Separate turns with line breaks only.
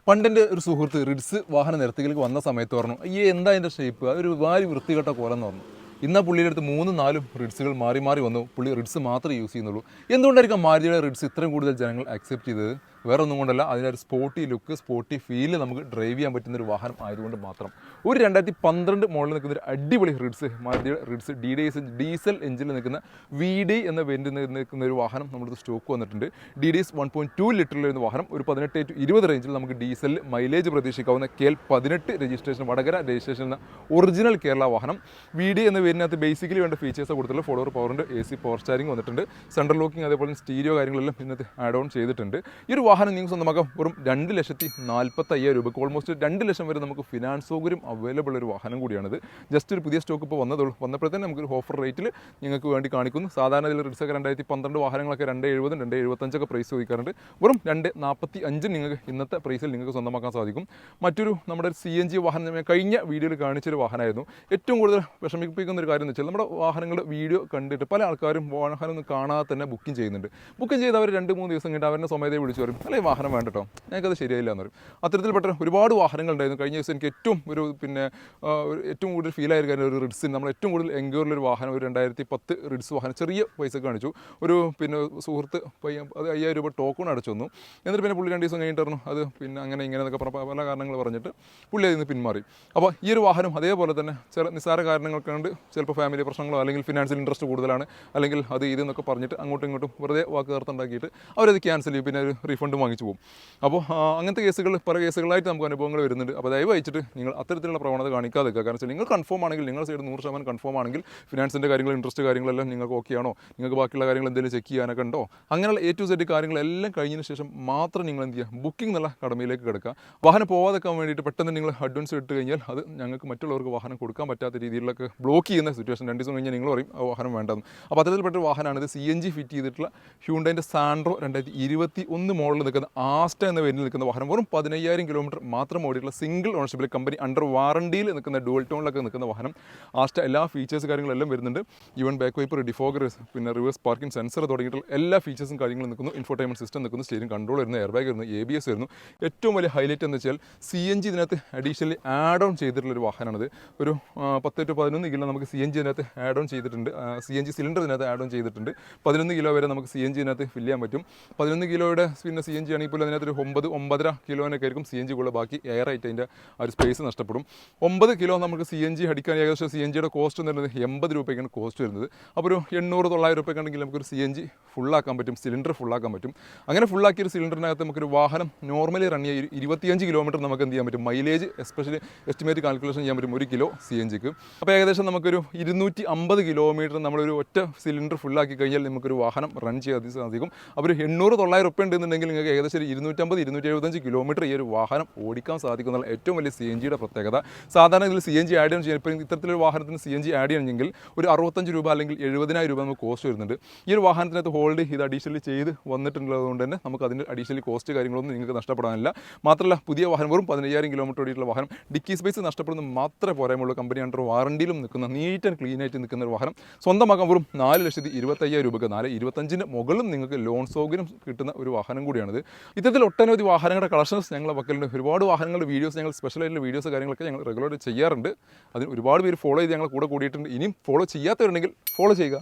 പണ്ടെൻ്റെ ഒരു സുഹൃത്ത് റിഡ്സ് വാഹന നിരത്തുകൾക്ക് വന്ന സമയത്ത് പറഞ്ഞു എന്താ അതിൻ്റെ ഷേപ്പ് അതൊരു വാരി വൃത്തികെട്ട കോലം എന്ന് പറഞ്ഞു. ഇന്ന് പുള്ളിയുടെ അടുത്ത് 3-4 റിഡ്സുകൾ മാറി മാറി വന്നു. പുള്ളി റിഡ്സ് മാത്രമേ യൂസ് ചെയ്യുന്നുള്ളൂ. എന്തുകൊണ്ടായിരിക്കും മാരുതിയുടെ റിഡ്സ് ഇത്രയും കൂടുതൽ ജനങ്ങൾ അക്സെപ്റ്റ് ചെയ്തത്? വേറെ ഒന്നും കൊണ്ടല്ല, അതിനൊരു സ്പോർട്ടി ലുക്ക്, സ്പോർട്ടി ഫീല് നമുക്ക് ഡ്രൈവ് ചെയ്യാൻ പറ്റുന്ന ഒരു വാഹനം ആയതുകൊണ്ട് മാത്രം. ഒരു 2012 മോഡലിൽ നിൽക്കുന്ന ഒരു അടിപൊളി റിഡ്സ്, മാരുതിയുടെ റിഡ്സ് ഡീസൽ എഞ്ചിനിൽ നിൽക്കുന്ന VD എന്ന വേരിയന്റിൽ നിൽക്കുന്ന ഒരു വാഹനം നമ്മുടെ സ്റ്റോക്ക് വന്നിട്ടുണ്ട്. DDS 1.2 ലിറ്ററിൽ വരുന്ന വാഹനം ഒരു 18-20 റേഞ്ചിൽ നമുക്ക് ഡീസലിൽ മൈലേജ് പ്രതീക്ഷിക്കാവുന്ന KL 18 രജിസ്ട്രേഷൻ, വടകര രജിസ്ട്രേഷൻ എന്ന ഒറിജിനൽ കേരള വാഹനം. VD എന്ന വേരിയന്റിനകത്ത് ബേസിക്കലി വേണ്ട ഫീച്ചേഴ്സ് കൊടുത്തിട്ടുള്ള ഫോളോവർ പവറിൻ്റെ AC പവർ സ്റ്റാരിങ് വന്നിട്ടുണ്ട്. സെൻട്രൽ ലോക്കിംഗ് അതേപോലെ സ്റ്റീരിയോ കാര്യങ്ങളെല്ലാം ഇന്നത്തെ ആഡ് ഓൺ ചെയ്തിട്ടുണ്ട്. ഈ ഒരു വാഹനം നിങ്ങൾക്ക് സ്വന്തമാക്കാം വെറും 2,45,000 രൂപയ്ക്ക്. ഓൾമോസ്റ്റ് 2 ലക്ഷം വരെ നമുക്ക് ഫിനാൻസ് സൗകര്യം അവൈലബിൾ ഒരു വാഹനം കൂടിയാണിത്. ജസ്റ്റ് ഒരു പുതിയ സ്റ്റോക്ക് ഇപ്പോൾ വന്നതുള്ളൂ. വന്നപ്പോഴത്തേനും നമുക്കൊരു ഓഫർ റേറ്റിൽ നിങ്ങൾക്ക് വേണ്ടി കാണിക്കുന്നു. സാധാരണ ഇതിൽ റിഡ്സൊക്കെ 2012 വാഹനങ്ങളൊക്കെ 2,70, 2,75 പ്രൈസ് ചോദിക്കാറുണ്ട്. വെറും 2,45 നിങ്ങൾക്ക് ഇന്നത്തെ പ്രൈസിൽ നിങ്ങൾക്ക് സ്വന്തമാക്കാൻ സാധിക്കും. മറ്റൊരു നമ്മുടെ CNG വാഹനം കഴിഞ്ഞ വീഡിയോയിൽ കാണിച്ചൊരു വാഹനമായിരുന്നു. ഏറ്റവും കൂടുതൽ വിഷമിപ്പിക്കുന്ന ഒരു കാര്യം എന്ന് വെച്ചാൽ നമ്മുടെ വാഹനങ്ങളുടെ വീഡിയോ കണ്ടിട്ട് പല ആൾക്കാരും വാഹനം കാണാതെ തന്നെ ബുക്കിംഗ് ചെയ്യുന്നുണ്ട്. ബുക്കിംഗ് ചെയ്ത് അവർ 2-3 ദിവസം കഴിഞ്ഞിട്ട് അവരുടെ സ്വമേധയെ വിളിച്ചു പറയും അല്ലെങ്കിൽ വാഹനം വേണ്ട കേട്ടോ, ഞങ്ങൾക്കത് ശരിയായില്ല എന്ന് പറയും. അത്തരത്തിൽപ്പെട്ട ഒരുപാട് വാഹനങ്ങളുണ്ടായിരുന്നു. കഴിഞ്ഞ ദിവസം എനിക്ക് ഏറ്റവും കൂടുതൽ ഫീൽ ആയ കാര്യം ഒരു റിഡ്സിന് നമ്മൾ ഏറ്റവും കൂടുതൽ എൻക്വയറിലൊരു വാഹനം ഒരു 2010 റിഡ്സ് വാഹനം ചെറിയ പൈസ കാണിച്ചു. ഒരു സുഹൃത്ത് അത് 5,000 രൂപ ടോക്കൺ അടച്ചു വന്നു. എന്നിട്ട് പുള്ളി 2 ദിവസം കഴിഞ്ഞിട്ട് പറഞ്ഞു അത് അങ്ങനെ ഇങ്ങനെ എന്നൊക്കെ പല കാരണങ്ങൾ പറഞ്ഞിട്ട് പുള്ളി അതിൽ നിന്ന് പിന്മാറി. അപ്പോൾ ഈ ഒരു വാഹനം അതേപോലെ തന്നെ ചില നിസ്സാര കാരണങ്ങൾ കൊണ്ട് ചിലപ്പോൾ ഫാമിലി പ്രശ്നങ്ങളോ അല്ലെങ്കിൽ ഫിനാൻഷ്യൽ ഇൻട്രസ്റ്റ് കൂടുതലാണ് അല്ലെങ്കിൽ അത് ഇതെന്നൊക്കെ പറഞ്ഞിട്ട് അങ്ങോട്ടും ഇങ്ങോട്ടും വെറുതെ വാക്ക് ചേർത്തുണ്ടാക്കിയിട്ട് അവരത് ക്യാൻസൽ ചെയ്യും, പിന്നെ ഒരു റീഫണ്ട് വാങ്ങിച്ചു പോകും. അപ്പോൾ അങ്ങനത്തെ കേസുകൾ പല കേസുകളായിട്ട് നമുക്ക് അനുഭവങ്ങൾ വരുന്നുണ്ട്. അപ്പോൾ ദയവ് വെച്ചിട്ട് നിങ്ങൾ അത്തരത്തിലുള്ള പ്രവണത കാണിക്കാതെ വെക്കുക. കാരണം വെച്ചാൽ നിങ്ങൾ കൺഫേം ആണെങ്കിൽ, നിങ്ങളുടെ സൈഡ് 100% കൺഫേം ആണെങ്കിൽ, ഫിനാൻസിൻ്റെ കാര്യങ്ങൾ, ഇൻട്രസ്റ്റ് കാര്യങ്ങളെല്ലാം നിങ്ങൾക്ക് ഓക്കെ ആണോ, നിങ്ങൾക്ക് ബാക്കിയുള്ള കാര്യങ്ങൾ എന്തെങ്കിലും ചെക്ക് ചെയ്യാനൊക്കെ ഉണ്ടോ, അങ്ങനെയുള്ള A to Z കാര്യങ്ങളെല്ലാം കഴിഞ്ഞതിന് ശേഷം മാത്രം നിങ്ങൾ എന്ത് ചെയ്യുക, ബുക്കിംഗ് എന്നുള്ള കടമയിലേക്ക് കിടക്കുക. വാഹനം പോവാതെക്കാൻ വേണ്ടിയിട്ട് പെട്ടെന്ന് നിങ്ങൾ അഡ്വാൻസ് ഇട്ട് കഴിഞ്ഞാൽ അത് ഞങ്ങൾക്ക് മറ്റുള്ളവർക്ക് വാഹനം കൊടുക്കാൻ പറ്റാത്ത രീതിയിലൊക്കെ ബ്ലോക്ക് ചെയ്യുന്ന സിറ്റുവേഷൻ. 2 ദിവസം കഴിഞ്ഞാൽ നിങ്ങൾ പറയും ആ വാഹനം വേണ്ടെന്ന്. അപ്പോൾ അത്തരത്തിൽപ്പെട്ട വാഹനമാണ് ഇത്. CNG ഫിറ്റ് ചെയ്തിട്ടുള്ള ഹ്യൂണ്ടൈൻ്റെ സാൻഡ്രോ 2021 മോഡലിൽ നിൽക്കുന്ന ആസ്റ്റ എന്ന പേരിൽ നിൽക്കുന്ന വാഹനം. വെറും 15,000 കിലോമീറ്റർ മാത്രം ഓടിയിട്ടുള്ള സിംഗിൾ ഓണർഷിപ്പിൽ കമ്പനി അണ്ടർ വാറണ്ടിയിൽ നിൽക്കുന്ന ഡുവൽ ടോണിലൊക്കെ നിൽക്കുന്ന വാഹനം. ആസ്റ്റ എല്ലാ ഫീച്ചേഴ്സ് കാര്യങ്ങളെല്ലാം വരുന്നുണ്ട്. ഈവൻ ബാക്ക് വൈപ്പർ, ഡിഫോഗർ, പിന്നെ റിവേഴ്സ് പാർക്കിംഗ് സെൻസർ തുടങ്ങിയിട്ടുള്ള എല്ലാ ഫീച്ചേഴ്സും കാര്യങ്ങളും നിൽക്കുന്നു. ഇൻഫോർടൈൻമെൻറ്റ് സിസ്റ്റം നിൽക്കുന്നു, സ്റ്റീരിംഗ് കൺട്രോൾ വരുന്നു, എയർ ബാഗ് വരുന്നു, ABS വരുന്നു. ഏറ്റവും വലിയ ഹൈലൈറ്റ് എന്ന് വെച്ചാൽ CNG ഇതിനകത്ത് അഡീഷണലി ആഡ് ഓൺ ചെയ്തിട്ടുള്ളൊരു വാഹനമാണിത്. ഒരു 10-11 കിലോ നമുക്ക് CNG ഇതിനകത്ത് ആഡ് ഓൺ ചെയ്തിട്ടുണ്ട്. CNG സിലിണ്ടർ ഇതിനകത്ത് ആഡ് ഓൺ ചെയ്തിട്ടുണ്ട്. 11 കിലോ വരെ നമുക്ക് CNG ഇതിനകത്ത് ഫില്ല് ചെയ്യാൻ പറ്റും. 11 കിലോയുടെ പിന്നെ CNG ആണെങ്കിൽ പോലും അതിനകത്തൊരു 9-9.5 കിലോനൊക്കെ ആയിരിക്കും CNG കൂടുതൽ. ബാക്കി എയർ ആയിട്ട് അതിൻ്റെ ആ ഒരു സ്പേസ് നഷ്ടപ്പെടും. 9 കിലോ നമുക്ക് CNG അടിക്കാൻ ഏകദേശം CNGയുടെ കോസ്റ്റ് എന്ന് പറയുന്നത് 80 രൂപയ്ക്കാണ് കോസ്റ്റ് വരുന്നത്. അപ്പോൾ ഒരു 800-900 രൂപയ്ക്കാണെങ്കിൽ നമുക്കൊരു CNG ഫുള്ളാക്കാൻ പറ്റും, സിലിണ്ടർ ഫുള്ളാക്കാൻ പറ്റും. അങ്ങനെ ഫുള്ളാക്കിയൊരു സിലിണ്ടറിനകത്ത് നമുക്കൊരു വാഹനം നോർമലി റൺ ചെയ്യുക 25 കിലോമീറ്റർ നമുക്ക് എന്ത് ചെയ്യാൻ പറ്റും, മൈലേജ് എസ്പെഷ്യലി എസ്റ്റിമേറ്റ് കാൽക്കുലേഷൻ ചെയ്യാൻ പറ്റും 1 കിലോ CNGക്ക്. അപ്പോൾ ഏകദേശം നമുക്കൊരു 250 കിലോമീറ്റർ നമ്മളൊരു ഒറ്റ സിലിണ്ടർ ഫുള്ളാക്കി കഴിഞ്ഞാൽ നമുക്കൊരു വാഹനം റൺ ചെയ്യാൻ സാധിക്കും. അപ്പോൾ ഒരു 800-900 രൂപ ഉണ്ടെന്നുണ്ടെങ്കിൽ നിങ്ങൾക്ക് ഏകദേശം ഒരു 250-275 കിലോമീറ്റർ ഈ ഒരു വാഹനം ഓടിക്കാൻ സാധിക്കുന്നതാണ് ഏറ്റവും വലിയ CNGയുടെ പ്രത്യേകത. സാധാരണ ഇതിൽ CNG ആഡ് ചെയ്യാൻ ചെയ്യാൻ ഇപ്പോൾ ഇത്തരത്തിലൊരു വാഹനത്തിന് CNG ആഡ് ചെയ്യണമെങ്കിൽ ഒരു 65 രൂപ അല്ലെങ്കിൽ 70,000 രൂപ നമുക്ക് കോസ്റ്റ് വരുന്നുണ്ട്. ഈ ഒരു വാഹനത്തിനകത്ത് ഹോൾഡ് ഇത് അഡീഷണലി ചെയ്ത് വന്നിട്ടുള്ളതുകൊണ്ട് തന്നെ നമുക്ക് അതിൻ്റെ അഡീഷണലി കോസ്റ്റ് കാര്യങ്ങളൊന്നും നിങ്ങൾക്ക് നഷ്ടപ്പെടാനില്ല. മാത്രമല്ല പുതിയ വാഹനം വെറും 15,000 കിലോമീറ്റർ ഓടിയിട്ടുള്ള വാഹനം. ഡിക്കി സ്പേസ് നഷ്ടപ്പെടുന്നത് മാത്രമേ പോരായുള്ളൂ. കമ്പനി അണ്ടർ വാറണ്ടിയിലും നിൽക്കുന്ന നീറ്റ് ആൻഡ് ക്ലീൻ ആയിട്ട് നിൽക്കുന്ന ഒരു വാഹനം സ്വന്തമാക്കാൻ വെറും 4,25,000 രൂപയ്ക്ക് 4,25-ന് മുകളിലും നിങ്ങൾക്ക് ലോൺ സൗകര്യം കിട്ടുന്ന ഒരു വാഹനം കൂടിയാണിത്. ഇത്തരത്തിൽ ഒട്ടനവധി വാഹനങ്ങളുടെ കളക്ഷൻസ് ഞങ്ങളുടെ പക്കലുണ്ട്. ഒരുപാട് വാഹനങ്ങളുടെ വീഡിയോസ്, ഞങ്ങൾ സ്പെഷ്യലായിട്ടുള്ള വീഡിയോസ് കാര്യങ്ങളൊക്കെ ഞങ്ങൾ റെഗുലറായിട്ട് ചെയ്യാറുണ്ട്. അതിന് ഒരുപാട് പേര് ഫോളോ ചെയ്ത് ഞങ്ങൾ കൂടെ കൂടിയിട്ടുണ്ട്. ഇനിയും ഫോളോ ചെയ്യാത്തവരുണ്ടെങ്കിൽ ഫോളോ ചെയ്യുക.